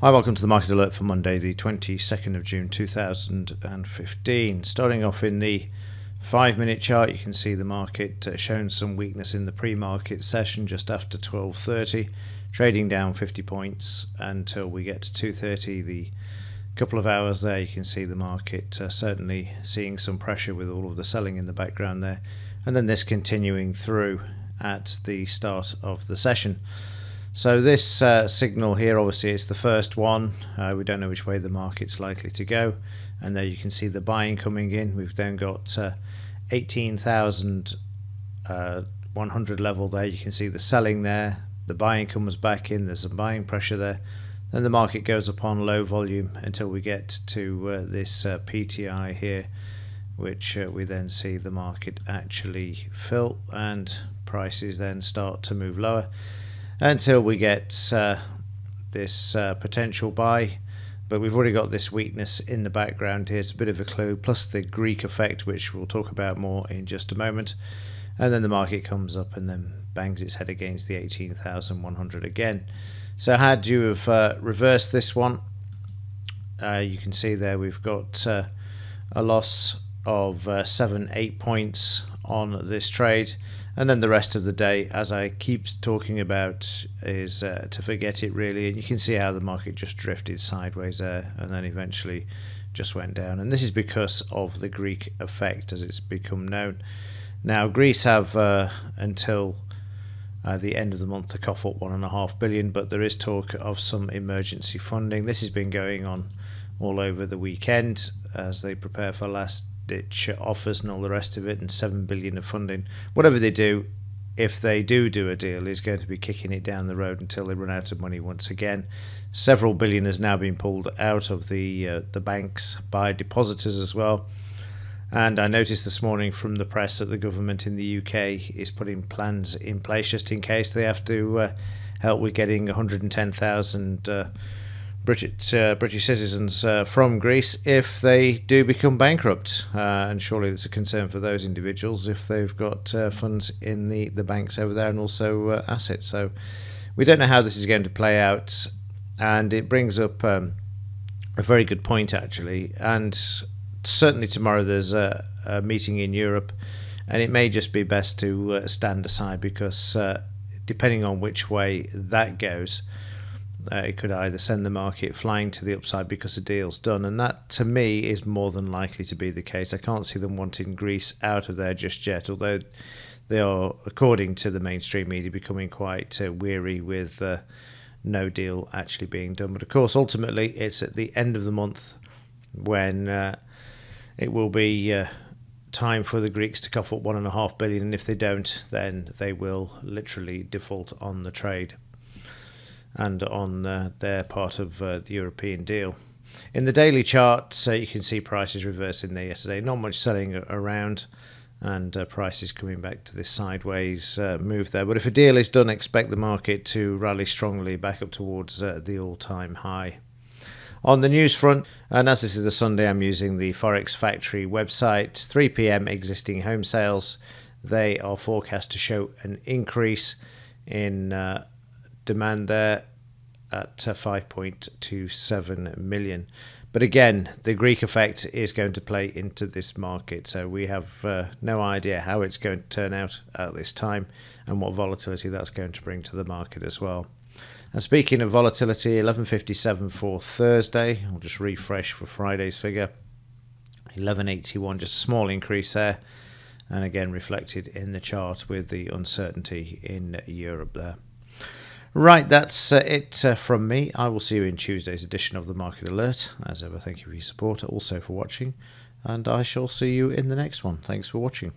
Hi, welcome to the Market Alert for Monday, the 22nd of June 2015. Starting off in the 5-minute chart, you can see the market showing some weakness in the pre-market session just after 12:30, trading down 50 points until we get to 2:30. The couple of hours there, you can see the market certainly seeing some pressure with all of the selling in the background there, and then this continuing through at the start of the session. So this signal here, obviously it's the first one. We don't know which way the market's likely to go, and there you can see the buying coming in. We've then got 18,100 level there. You can see the selling there, the buying comes back in, there's some buying pressure there. Then the market goes up on low volume until we get to this PTI here, which we then see the market actually fill, and prices then start to move lower until we get this potential buy. But we've already got this weakness in the background here. It's a bit of a clue, plus the Greek effect, which we'll talk about more in just a moment. And then the market comes up and then bangs its head against the 18,100 again. So had you have reversed this one, you can see there we've got a loss of 7-8 points on this trade, and then the rest of the day, as I keep talking about, is to forget it really. And you can see how the market just drifted sideways there and then eventually just went down, and this is because of the Greek effect as it's become known. Now Greece have until the end of the month to cough up $1.5 billion, but there is talk of some emergency funding. This has been going on all over the weekend as they prepare for last ditch offers and all the rest of it, and $7 billion of funding. Whatever they do, if they do a deal, is going to be kicking it down the road until they run out of money once again. Several billion has now been pulled out of the banks by depositors as well. And I noticed this morning from the press that the government in the UK is putting plans in place just in case they have to help with getting 110,000 British citizens from Greece if they do become bankrupt, and surely it's a concern for those individuals if they've got funds in the banks over there and also assets. So we don't know how this is going to play out, and it brings up a very good point actually. And certainly tomorrow there's a meeting in Europe, and it may just be best to stand aside, because depending on which way that goes, it could either send the market flying to the upside because a deal's done, and that to me is more than likely to be the case. I can't see them wanting Greece out of there just yet, although they are, according to the mainstream media, becoming quite weary with no deal actually being done. But of course ultimately it's at the end of the month when it will be time for the Greeks to cough up $1.5 billion, and if they don't, then they will literally default on the trade and on their part of the European deal. In the daily chart, you can see prices reversing there yesterday. Not much selling around, and prices coming back to this sideways move there. But if a deal is done, expect the market to rally strongly back up towards the all-time high. On the news front, and as this is the Sunday, I'm using the Forex Factory website. 3 p.m. existing home sales. They are forecast to show an increase in demand there at 5.27 million. But again, the Greek effect is going to play into this market, so we have no idea how it's going to turn out at this time and what volatility that's going to bring to the market as well. And speaking of volatility, 11.57 for Thursday. I'll just refresh for Friday's figure. 11.81, just a small increase there, and again reflected in the chart with the uncertainty in Europe there. Right, that's it from me. I will see you in Tuesday's edition of the Market Alert. As ever, thank you for your support, also for watching, and I shall see you in the next one. Thanks for watching.